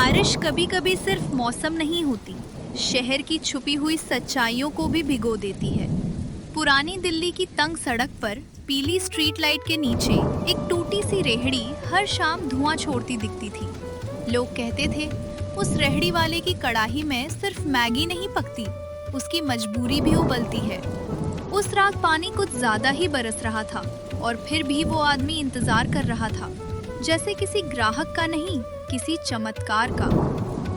बारिश कभी कभी सिर्फ मौसम नहीं होती, शहर की छुपी हुई सच्चाइयों को भी भिगो देती है। पुरानी दिल्ली की तंग सड़क पर पीली स्ट्रीट लाइट के नीचे एक टूटी सी रेहड़ी हर शाम धुआं छोड़ती दिखती थी। लोग कहते थे उस रेहड़ी वाले की कड़ाही में सिर्फ मैगी नहीं पकती, उसकी मजबूरी भी उबलती है। उस रात पानी कुछ ज्यादा ही बरस रहा था और फिर भी वो आदमी इंतजार कर रहा था, जैसे किसी ग्राहक का नहीं, किसी चमत्कार का।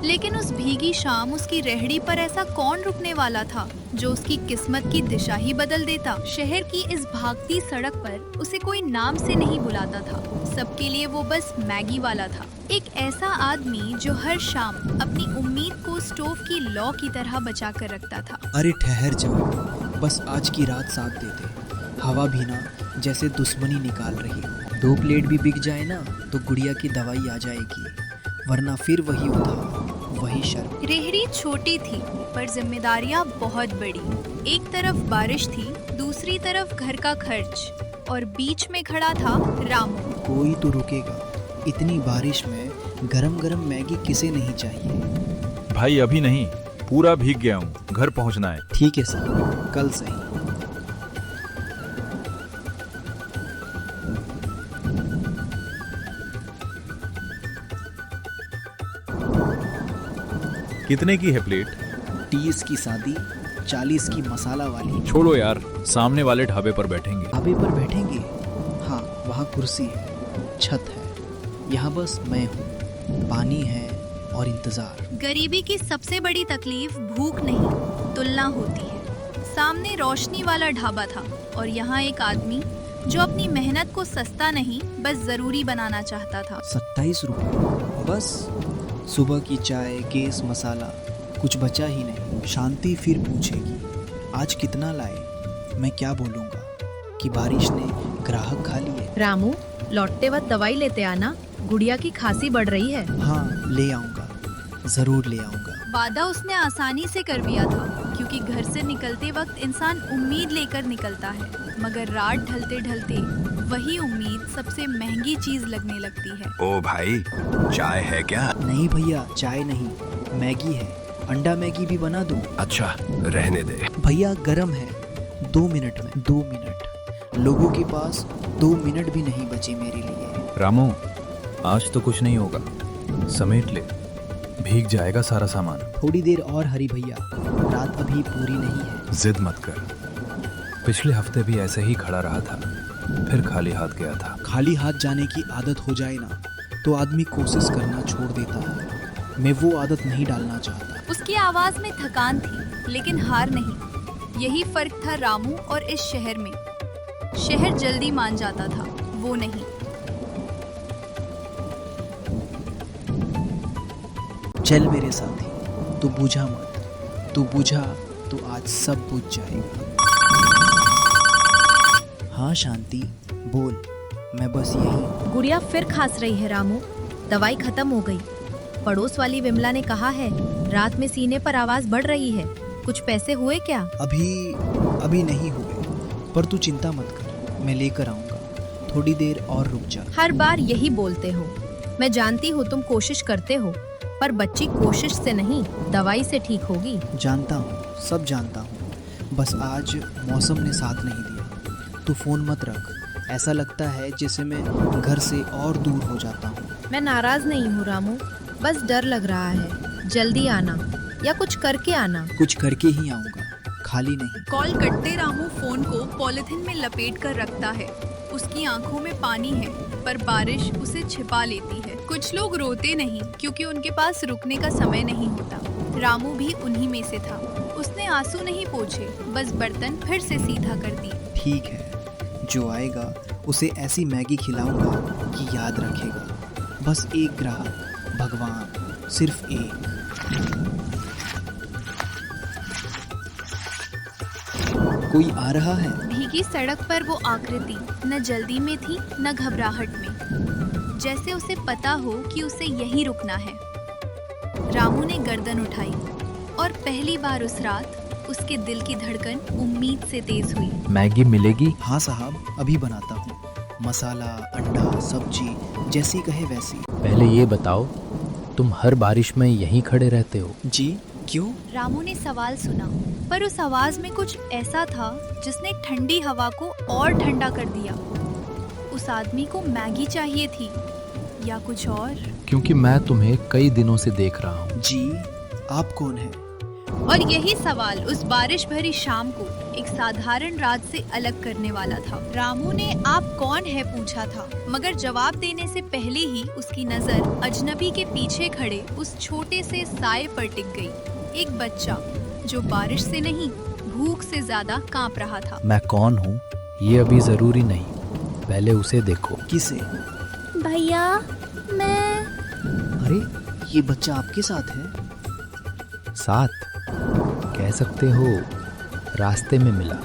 लेकिन उस भीगी शाम उसकी रेहड़ी पर ऐसा कौन रुकने वाला था जो उसकी किस्मत की दिशा ही बदल देता। शहर की इस भागती सड़क पर उसे कोई नाम से नहीं बुलाता था, सबके लिए वो बस मैगी वाला था। एक ऐसा आदमी जो हर शाम अपनी उम्मीद को स्टोव की लौ की तरह बचा कर रखता था। अरे ठहर जाओ, बस आज की रात साथ दे दे। हवा भी ना जैसे दुश्मनी निकाल रही हो। 2 प्लेट भी बिक जाए ना तो गुड़िया की दवाई आ जाएगी, वरना फिर वही उधार, वही शर्म। रेहड़ी छोटी थी पर जिम्मेदारियां बहुत बड़ी। एक तरफ बारिश थी, दूसरी तरफ घर का खर्च और बीच में खड़ा था रामू। कोई तो रुकेगा, इतनी बारिश में गरम गरम मैगी किसे नहीं चाहिए। भाई अभी नहीं, पूरा भीग गया हूँ, घर पहुँचना है। ठीक है साहब, कल सही। कितने की है प्लेट? 30 की सादी, 40 की मसाला वाली। छोड़ो यार, सामने वाले ढाबे पर बैठेंगे। ढाबे पर बैठेंगे? हाँ, वहाँ कुर्सी है, छत है, यहाँ बस मैं हूँ, पानी है और इंतजार। गरीबी की सबसे बड़ी तकलीफ भूख नहीं, तुलना होती है। सामने रोशनी वाला ढाबा था और यहाँ एक आदमी जो अपनी मेहनत को सस्ता नहीं बस जरूरी बनाना चाहता था। 27 रुपये बस। सुबह की चाय, केस, मसाला, कुछ बचा ही नहीं। शांति फिर पूछेगी आज कितना लाए। मैं क्या बोलूँगा कि बारिश ने ग्राहक खा लिए। रामू, लौटते वक्त दवाई लेते आना, गुड़िया की खांसी बढ़ रही है। हाँ, ले आऊँगा, ज़रूर ले आऊँगा। वादा उसने आसानी से कर दिया था, क्योंकि घर से निकलते वक्त इंसान उम्मीद लेकर निकलता है, मगर रात ढलते ढलते वही उम्मीद सबसे महंगी चीज लगने लगती है। ओ भाई, चाय है क्या? नहीं भैया, चाय नहीं, मैगी है। अंडा मैगी भी बना दूं? अच्छा, रहने दे। भैया गरम है। 2 मिनट में। 2 मिनट? लोगों के पास 2 मिनट भी नहीं बचे मेरे लिए। रामू, आज तो कुछ नहीं होगा, समेट ले, भीग जाएगा सारा सामान। थोड़ी देर और हरी भैया, रात अभी पूरी नहीं है। जिद मत कर, पिछले हफ्ते भी ऐसे ही खड़ा रहा था, फिर खाली हाथ गया था। खाली हाथ जाने की आदत हो जाए ना तो आदमी कोशिश करना छोड़ देता है। मैं वो आदत नहीं डालना चाहता। उसकी आवाज में थकान थी, लेकिन हार नहीं। यही फर्क था रामू और इस शहर में। शहर जल्दी मान जाता था, वो नहीं। चल मेरे साथी, तू बुझा मत। तू बुझा तो आज सब बुझ जाएगा। हाँ शांति, बोल, मैं बस यही। गुड़िया फिर खांस रही है रामू, दवाई खत्म हो गई। पड़ोस वाली विमला ने कहा है रात में सीने पर आवाज बढ़ रही है। कुछ पैसे हुए क्या? अभी नहीं हुए, पर तू चिंता मत कर, मैं लेकर आऊँगा। थोड़ी देर और रुक जा। हर बार यही बोलते हो। मैं जानती हूँ तुम कोशिश करते हो, पर बच्ची कोशिश से नहीं, दवाई से ठीक होगी। जानता हूँ, सब जानता हूँ, बस आज मौसम ने साथ नहीं दिया। तू फोन मत रख, ऐसा लगता है जैसे मैं घर से और दूर हो जाता हूँ। मैं नाराज नहीं हूँ रामू, बस डर लग रहा है। जल्दी आना या कुछ करके आना। कुछ करके ही आऊँगा, खाली नहीं। कॉल कटते रामू फोन को पॉलिथीन में लपेट कर रखता है। उसकी आंखों में पानी है, पर बारिश उसे छिपा लेती है। कुछ लोग रोते नहीं क्योंकि उनके पास रुकने का समय नहीं होता। रामू भी उन्हीं में से था। उसने आंसू नहीं पोंछे, बस बर्तन फिर से सीधा कर दिए। ठीक है, जो आएगा उसे ऐसी मैगी खिलाऊंगा कि याद रखेगा। बस एक ग्राहक, भगवान, सिर्फ एक। कोई आ रहा है। भीगी सड़क पर वो आकृति न जल्दी में थी न घबराहट में, जैसे उसे पता हो कि उसे यहीं रुकना है। रामू ने गर्दन उठाई और पहली बार उस रात उसके दिल की धड़कन उम्मीद से तेज हुई। मैगी मिलेगी? हाँ साहब, अभी बनाता हूँ। मसाला, अंडा, सब्जी, जैसी कहे वैसी। पहले ये बताओ तुम हर बारिश में यहीं खड़े रहते हो? जी क्यों? रामू ने सवाल सुना, पर उस आवाज में कुछ ऐसा था जिसने ठंडी हवा को और ठंडा कर दिया। उस आदमी को मैगी चाहिए थी या कुछ और? क्योंकि मैं तुम्हें कई दिनों से देख रहा हूँ। जी आप कौन हैं? और यही सवाल उस बारिश भरी शाम को एक साधारण रात से अलग करने वाला था। रामू ने आप कौन है पूछा था, मगर जवाब देने से पहले ही उसकी नजर अजनबी के पीछे खड़े उस छोटे से साए पर टिक गई। एक बच्चा जो बारिश से नहीं भूख से ज्यादा कांप रहा था। मैं कौन हूँ ये अभी जरूरी नहीं, पहले उसे देखो। किसे? भैया मैं अरे ये बच्चा आपके साथ है? साथ कह सकते हो, रास्ते में मिला,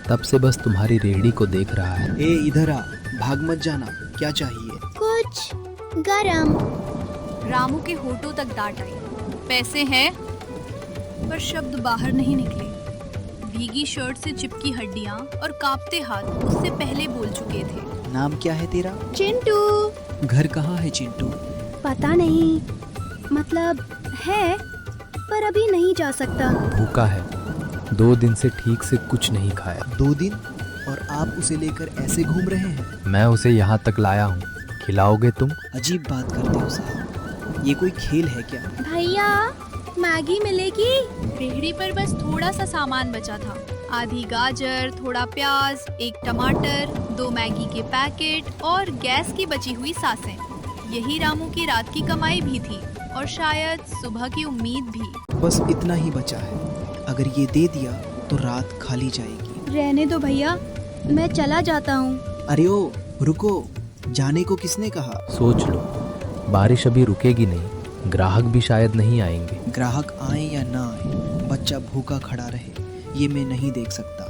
तब से बस तुम्हारी रेहड़ी को देख रहा है। ए इधर आ, भाग मत जाना। क्या चाहिए? कुछ गरम। रामू के होठों तक डांट आई। पैसे हैं? पर शब्द बाहर नहीं निकले। भीगी शर्ट से चिपकी हड्डियां और कांपते हाथ उससे पहले बोल चुके थे। नाम क्या है तेरा? चिंटू। घर कहाँ है चिंटू? पता नहीं, मतलब है पर अभी नहीं जा सकता। भूखा है, 2 दिन से ठीक से कुछ नहीं खाया। 2 दिन? और आप उसे लेकर ऐसे घूम रहे हैं? मैं उसे यहाँ तक लाया हूँ, खिलाओगे तुम? अजीब बात करते हो साहब, ये कोई खेल है क्या? भैया मैगी मिलेगी? रेहड़ी पर बस थोड़ा सा सामान बचा था। आधी गाजर, थोड़ा प्याज, एक टमाटर, 2 मैगी के पैकेट और गैस की बची हुई सांसें। यही रामू की रात की कमाई भी थी और शायद सुबह की उम्मीद भी। बस इतना ही बचा है, अगर ये दे दिया तो रात खाली जाएगी। रहने दो भैया, मैं चला जाता हूँ। अरे ओ रुको, जाने को किसने कहा? सोच लो, बारिश अभी रुकेगी नहीं, ग्राहक भी शायद नहीं आएंगे। ग्राहक आए या ना आए, बच्चा भूखा खड़ा रहे ये मैं नहीं देख सकता।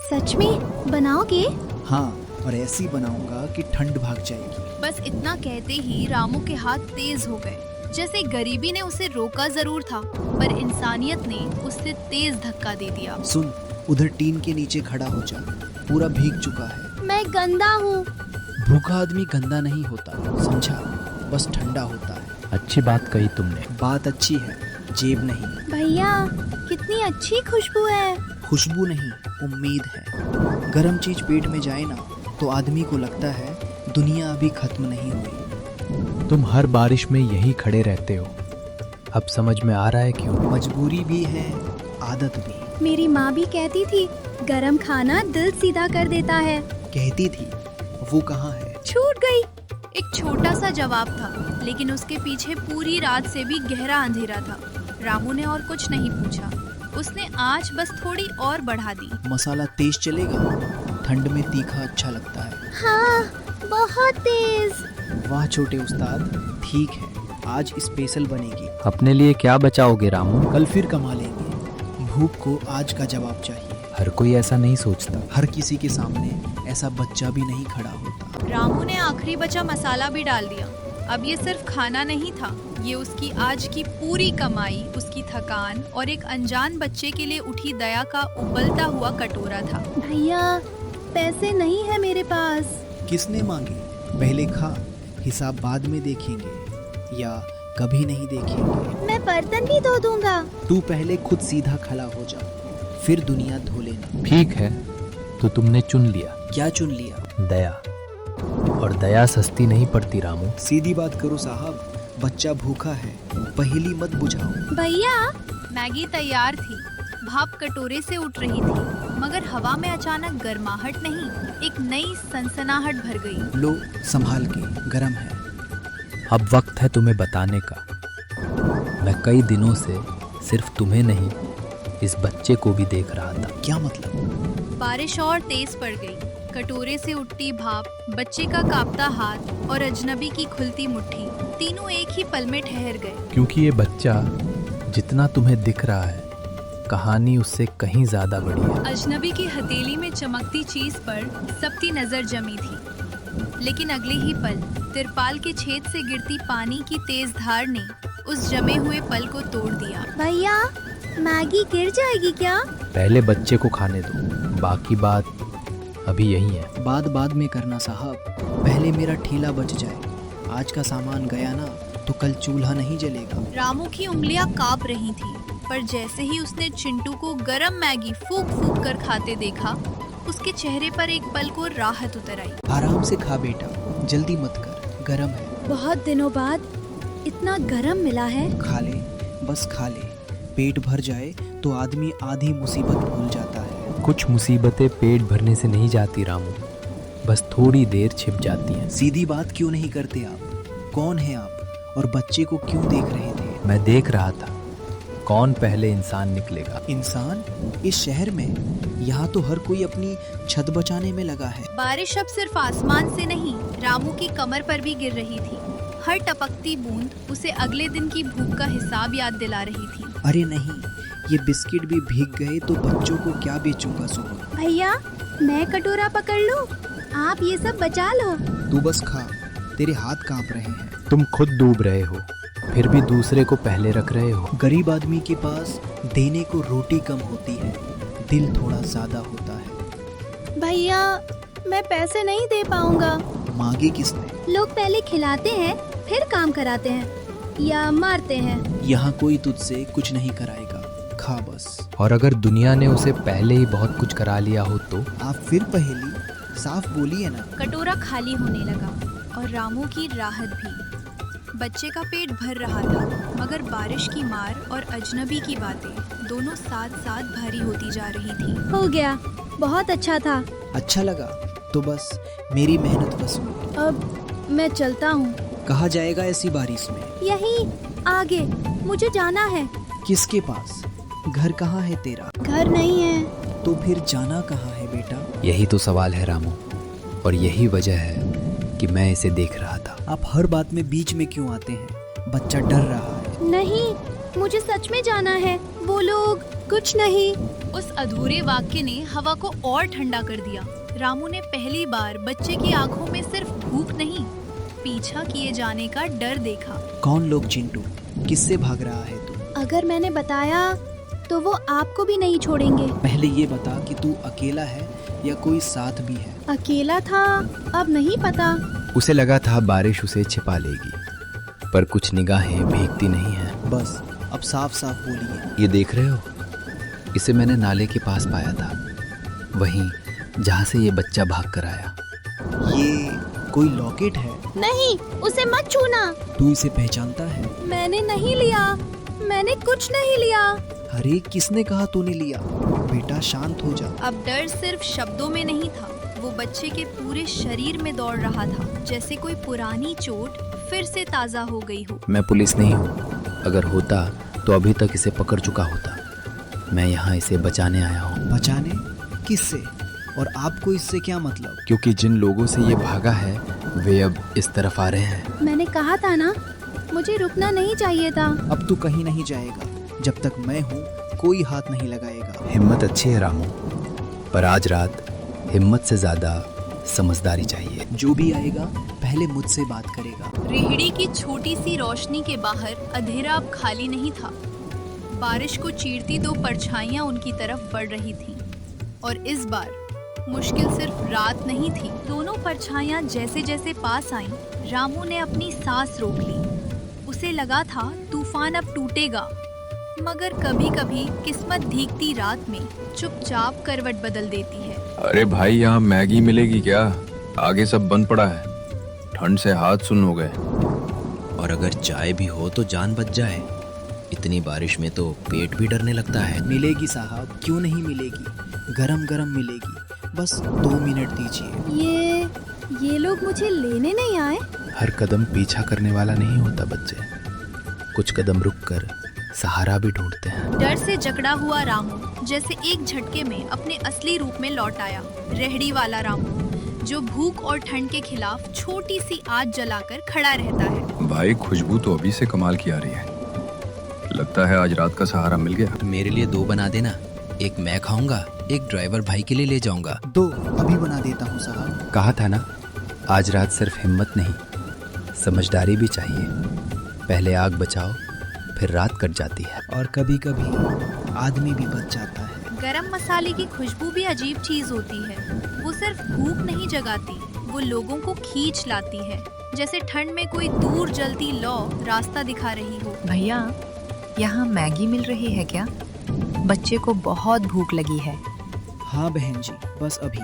सच में बनाओगे? हाँ, और ऐसी बनाऊंगा कि ठंड भाग जाएगी। बस इतना कहते ही रामू के हाथ तेज हो गए। जैसे गरीबी ने उसे रोका जरूर था, पर इंसानियत ने उससे तेज धक्का दे दिया। सुन, उधर टीन के नीचे खड़ा हो जा, पूरा भीग चुका है। मैं गंदा हूँ। भूखा आदमी गंदा नहीं होता, समझा? बस ठंडा होता है। अच्छी बात कही तुमने। बात अच्छी है, जेब नहीं। भैया कितनी अच्छी खुशबू है। खुशबू नहीं, उम्मीद है। गरम चीज पेट में जाए ना तो आदमी को लगता है दुनिया अभी खत्म नहीं हुई। तुम हर बारिश में यहीं खड़े रहते हो, अब समझ में आ रहा है क्यों। मजबूरी भी है, आदत भी। मेरी माँ भी कहती थी गरम खाना दिल सीधा कर देता है। कहती थी, वो कहाँ है? छूट गई। एक छोटा सा जवाब था, लेकिन उसके पीछे पूरी रात से भी गहरा अंधेरा था। रामू ने और कुछ नहीं पूछा, उसने आंच बस थोड़ी और बढ़ा दी। मसाला तेज चलेगा? ठंड में तीखा अच्छा लगता है। हाँ बहुत तेज। वाह छोटे उस्ताद, ठीक है, आज स्पेशल बनेगी। अपने लिए क्या बचाओगे रामू? कल फिर कमा लेंगे। भूख को आज का जवाब चाहिए। हर कोई ऐसा नहीं सोचता। हर किसी के सामने ऐसा बच्चा भी नहीं खड़ा होता। रामू ने आखिरी बचा मसाला भी डाल दिया। अब ये सिर्फ खाना नहीं था, ये उसकी आज की पूरी कमाई, उसकी थकान और एक अनजान बच्चे के लिए उठी दया का उबलता हुआ कटोरा था। भैया पैसे नहीं है मेरे पास। किसने मांगे? पहले खा, हिसाब बाद में देखेंगे या कभी नहीं देखेंगे। मैं बर्तन भी धो दूंगा। तू पहले खुद सीधा खड़ा हो जा, फिर दुनिया धो लेना। ठीक है, तो तुमने चुन लिया। क्या चुन लिया? दया, और दया सस्ती नहीं पड़ती रामू। सीधी बात करो साहब, बच्चा भूखा है, पहेली मत बुझाओ। भैया मैगी तैयार थी, भाप कटोरे से उठ रही थी, मगर हवा में अचानक गर्माहट नहीं, एक नई सनसनाहट भर गई। लो संभाल के, गरम है। अब वक्त है तुम्हें बताने का। मैं कई दिनों से सिर्फ तुम्हें नहीं, इस बच्चे को भी देख रहा था। क्या मतलब? बारिश और तेज पड़ गई। कटोरे से उठती भाप, बच्चे का कांपता हाथ और अजनबी की खुलती मुट्ठी, तीनों एक ही पल में ठहर गए। क्योंकि ये बच्चा जितना तुम्हें दिख रहा है, कहानी उससे कहीं ज्यादा बड़ी है। अजनबी की हथेली में चमकती चीज पर सबकी नजर जमी थी, लेकिन अगले ही पल तिरपाल के छेद से गिरती पानी की तेज धार ने उस जमे हुए पल को तोड़ दिया। भैया मैगी गिर जाएगी क्या? पहले बच्चे को खाने दो, बाकी बात अभी यही है। बाद में करना साहब, पहले मेरा ठेला बच जाए। आज का सामान गया ना तो कल चूल्हा नहीं जलेगा। रामू की उंगलियां कांप रही थी, पर जैसे ही उसने चिंटू को गरम मैगी फूंक फूंक कर खाते देखा, उसके चेहरे पर एक पल को राहत उतर आई। आराम से खा बेटा, जल्दी मत कर, गरम है। बहुत दिनों बाद इतना गरम मिला है। खा ले, बस खा ले। पेट भर जाए तो आदमी आधी मुसीबत भूल जाता है। कुछ मुसीबतें पेट भरने से नहीं जाती रामू, बस थोड़ी देर छिप जाती हैं। सीधी बात क्यों नहीं करते आप? कौन है आप और बच्चे को क्यों देख रहे थे? मैं देख रहा था कौन पहले इंसान निकलेगा। इंसान? इस शहर में? यहाँ तो हर कोई अपनी छत बचाने में लगा है। बारिश अब सिर्फ आसमान से नहीं, रामू की कमर पर भी गिर रही थी। हर टपकती बूंद उसे अगले दिन की भूख का हिसाब याद दिला रही थी। अरे नहीं, ये बिस्किट भी भीग गए तो बच्चों को क्या बेचूंगा सुबह। भैया, मैं कटोरा पकड़ लूं? आप ये सब बचा लो। तू बस खा, तेरे हाथ कांप रहे हैं। तुम खुद डूब रहे हो, फिर भी दूसरे को पहले रख रहे हो। गरीब आदमी के पास देने को रोटी कम होती है, दिल थोड़ा ज्यादा होता है। भैया, मैं पैसे नहीं दे पाऊंगा। मांगे किसने? लोग पहले खिलाते हैं, फिर काम कराते हैं या मारते हैं। यहाँ कोई तुझसे कुछ नहीं कराएगा, खा बस। और अगर दुनिया ने उसे पहले ही बहुत कुछ करा लिया हो तो? आप फिर पहेली, साफ बोलिए ना। कटोरा खाली होने लगा और रामू की राहत भी। बच्चे का पेट भर रहा था, मगर बारिश की मार और अजनबी की बातें दोनों साथ साथ भारी होती जा रही थी। हो गया, बहुत अच्छा था। अच्छा लगा तो बस मेरी मेहनत वसूल। अब मैं चलता हूँ। कहाँ जाएगा ऐसी बारिश में? यही आगे, मुझे जाना है। किसके पास? घर कहाँ है तेरा? घर नहीं है। तो फिर जाना कहाँ है बेटा? यही तो सवाल है रामू, और यही वजह है कि मैं इसे देख रहा था। आप हर बात में बीच में क्यों आते हैं? बच्चा डर रहा है। नहीं, मुझे सच में जाना है। वो लोग कुछ नहीं। उस अधूरे वाक्य ने हवा को और ठंडा कर दिया। रामू ने पहली बार बच्चे की आंखों में सिर्फ भूख नहीं, पीछा किए जाने का डर देखा। कौन लोग चिंटू? किससे भाग रहा है तू? अगर मैंने बताया तो वो आपको भी नहीं छोड़ेंगे। पहले ये बता कि तू अकेला है या कोई साथ भी है? अकेला था, अब नहीं पता। उसे लगा था बारिश उसे छिपा लेगी, पर कुछ निगाहें भीगती नहीं हैं। बस अब साफ साफ बोलिए। ये देख रहे हो, इसे मैंने नाले के पास पाया था, वहीं जहाँ से ये बच्चा भाग कर आया। ये कोई लॉकेट है? नहीं, उसे मत छूना। तू इसे पहचानता है? मैंने नहीं लिया, मैंने कुछ नहीं लिया। अरे किसने कहा तूने लिया? बेटा शांत हो जा। अब डर सिर्फ शब्दों में नहीं था, वो बच्चे के पूरे शरीर में दौड़ रहा था, जैसे कोई पुरानी चोट फिर से ताजा हो गई हो। मैं पुलिस नहीं हूँ, अगर होता तो अभी तक इसे पकड़ चुका होता। मैं यहाँ इसे बचाने आया हूँ। बचाने? किससे? और आपको इससे क्या मतलब? क्योंकि जिन लोगों से ये भागा है वे अब इस तरफ आ रहे हैं। मैंने कहा था ना, मुझे रुकना नहीं चाहिए था। अब तू कहीं नहीं जाएगा, जब तक मैं हूँ कोई हाथ नहीं लगाएगा। हिम्मत अच्छी है रामू, पर आज रात हिम्मत से ज्यादा समझदारी चाहिए। जो भी आएगा पहले मुझसे बात करेगा। रेहड़ी की छोटी सी रोशनी के बाहर अंधेरा अब खाली नहीं था। बारिश को चीरती दो परछाइयां उनकी तरफ बढ़ रही थीं, और इस बार मुश्किल सिर्फ रात नहीं थी। दोनों परछाइयां जैसे जैसे पास आईं, रामू ने अपनी सांस रोक ली। उसे लगा था तूफान अब टूटेगा, मगर कभी कभी किस्मत भीगती रात में चुपचाप करवट बदल देती है। अरे भाई, यहाँ मैगी मिलेगी क्या? आगे सब बंद पड़ा है, ठंड से हाथ सुन्न हो गए। और अगर चाय भी हो तो जान बच जाए, इतनी बारिश में तो पेट भी डरने लगता है। मिलेगी साहब, क्यों नहीं मिलेगी? गरम गरम मिलेगी, बस 2 मिनट दीजिए। ये लोग मुझे लेने नहीं आए। हर कदम पीछा करने वाला नहीं होता बच्चे, कुछ कदम रुककर सहारा भी ढूंढते हैं। डर से जकड़ा हुआ रामू जैसे एक झटके में अपने असली रूप में लौट आया। रेहड़ी वाला रामू, जो भूख और ठंड के खिलाफ छोटी सी आग जलाकर खड़ा रहता है। भाई, खुशबू तो अभी से कमाल की आ रही है। लगता है आज रात का सहारा मिल गया। मेरे लिए 2 बना देना, एक मैं खाऊंगा, एक ड्राइवर भाई के लिए ले जाऊंगा। 2 अभी बना देता हूँ साहब। कहा था ना, आज रात सिर्फ हिम्मत नहीं, समझदारी भी चाहिए। पहले आग बचाओ, फिर रात कट जाती है। और कभी कभी आदमी भी बच जाता है। गरम मसाले की खुशबू भी अजीब चीज होती है। वो सिर्फ भूख नहीं जगाती, वो लोगों को खींच लाती है, जैसे ठंड में कोई दूर जलती लौ रास्ता दिखा रही हो। भैया, यहाँ मैगी मिल रही है क्या? बच्चे को बहुत भूख लगी है। हाँ बहन जी, बस अभी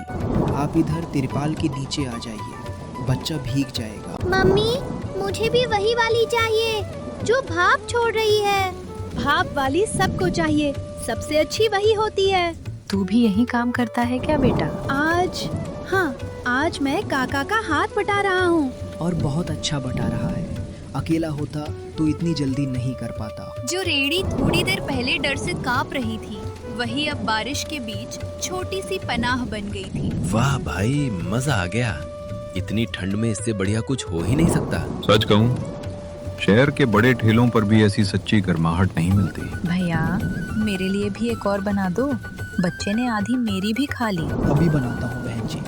आप इधर तिरपाल के नीचे आ जाइए, बच्चा भीग जाएगा। मम्मी, मुझे भी वही वाली चाहिए जो भाप छोड़ रही है। भाप वाली सबको चाहिए, सबसे अच्छी वही होती है। तू भी यही काम करता है क्या बेटा? आज मैं काका का हाथ बटा रहा हूँ। और बहुत अच्छा बटा रहा है। अकेला होता तो इतनी जल्दी नहीं कर पाता। जो रेड़ी थोड़ी देर पहले डर से कांप रही थी, वही अब बारिश के बीच छोटी सी पनाह बन गई थी। वाह भाई, मजा आ गया। इतनी ठंड में इससे बढ़िया कुछ हो ही नहीं सकता। सच कहूँ, शहर के बड़े ठेलों पर भी ऐसी सच्ची गर्माहट नहीं मिलती। भैया, मेरे लिए भी एक और बना दो। बच्चे ने आधी मेरी भी खा ली। अभी बनाता हूँ बहन जी।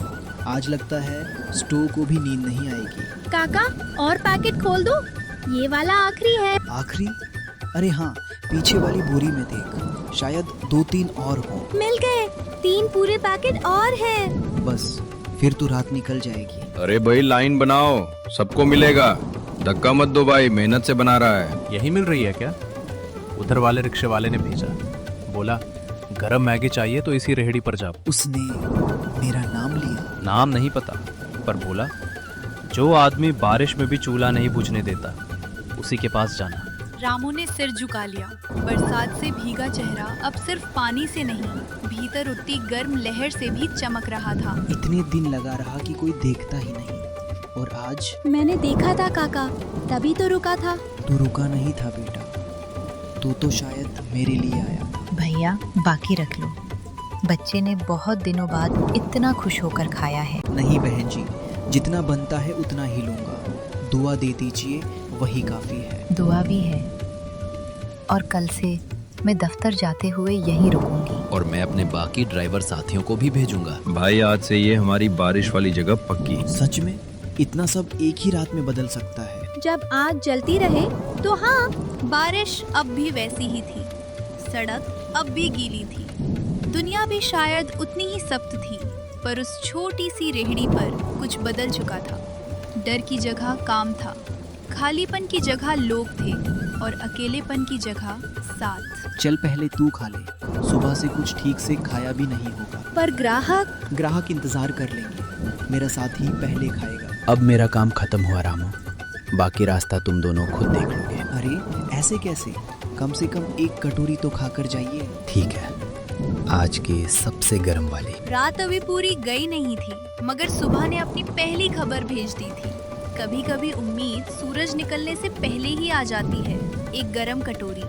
आज लगता है स्टोव को भी नींद नहीं आएगी। काका, और पैकेट खोल दो, ये वाला आखिरी है। आखिरी? अरे हाँ, पीछे वाली बोरी में देख, शायद 2-3 और हो। मिल गए, 3 पूरे पैकेट और हैं। बस फिर तो रात निकल जाएगी। अरे भाई लाइन बनाओ, सबको मिलेगा। धक्का मत दो भाई, मेहनत से बना रहा है। यही मिल रही है क्या? उधर वाले रिक्शे वाले ने भेजा, बोला गरम मैगी चाहिए तो इसी रेहड़ी पर जाओ। उसने मेरा नाम लिया। नाम नहीं पता, पर बोला जो आदमी बारिश में भी चूल्हा नहीं बुझने देता, उसी के पास जाना। रामू ने सिर झुका लिया। बरसात से भीगा चेहरा अब सिर्फ पानी से नहीं, भीतर उठती गर्म लहर से भी चमक रहा था। इतने दिन लगा रहा कि कोई देखता ही नहीं, और आज मैंने देखा था काका, तभी तो रुका था। तू रुका नहीं था बेटा, तू तो शायद मेरे लिए आया था। भैया, बाकी रख लो। बच्चे ने बहुत दिनों बाद इतना खुश होकर खाया है। नहीं बहन जी, जितना बनता है उतना ही लूंगा। दुआ दे दीजिए, वही काफी है। दुआ भी है। और कल से मैं दफ्तर जाते हुए यहीं रुकूंगी। और मैं अपने बाकी ड्राइवर साथियों को भी भेजूंगा। भाई आज से ये हमारी बारिश वाली जगह पक्की। सच में इतना सब एक ही रात में बदल सकता है। जब आग जलती रहे तो हाँ। बारिश अब भी वैसी ही थी, सड़क अब भी गीली थी, दुनिया भी शायद उतनी ही सख्त थी, पर उस छोटी सी रेहड़ी पर कुछ बदल चुका था। डर की जगह काम था, खालीपन की जगह लोग थे, और अकेलेपन की जगह साथ। चल पहले तू खा ले, सुबह से कुछ ठीक से खाया भी नहीं होगा। पर ग्राहक इंतजार कर लेंगे, मेरा साथी पहले खाएगा। अब मेरा काम खत्म हुआ रामू, बाकी रास्ता तुम दोनों खुद देख लोगे। अरे ऐसे कैसे? कम से कम एक कटोरी तो खाकर जाइए। ठीक है, आज की सबसे गर्म वाली। रात अभी पूरी गई नहीं थी, मगर सुबह ने अपनी पहली खबर भेज दी थी। कभी कभी उम्मीद सूरज निकलने से पहले ही आ जाती है। एक गरम कटोरी,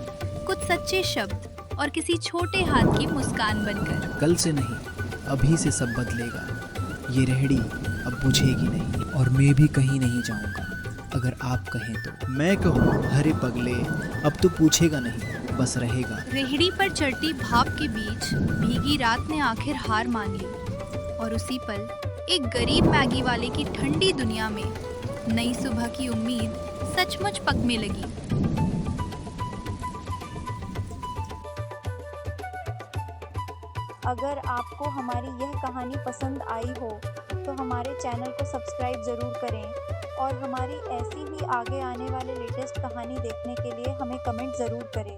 कुछ सच्चे शब्द और किसी छोटे हाथ की मुस्कान बनकर। कल से नहीं, अभी से सब बदलेगा। ये रेहड़ी अब बुझेगी नहीं, और मैं भी कहीं नहीं जाऊंगा अगर आप कहें तो। मैं कहूँ, अरे पगले, अब तो पूछेगा नहीं, बस रहेगा। रेहड़ी पर चढ़ती भाप के बीच भीगी रात ने आखिर हार मान ली, और उसी पल एक गरीब मैगी वाले की ठंडी दुनिया में नई सुबह की उम्मीद सचमुच पकने लगी। अगर आपको हमारी यह कहानी पसंद आई हो तो हमारे चैनल को सब्सक्राइब ज़रूर करें, और हमारी ऐसी ही आगे आने वाले लेटेस्ट कहानी देखने के लिए हमें कमेंट ज़रूर करें।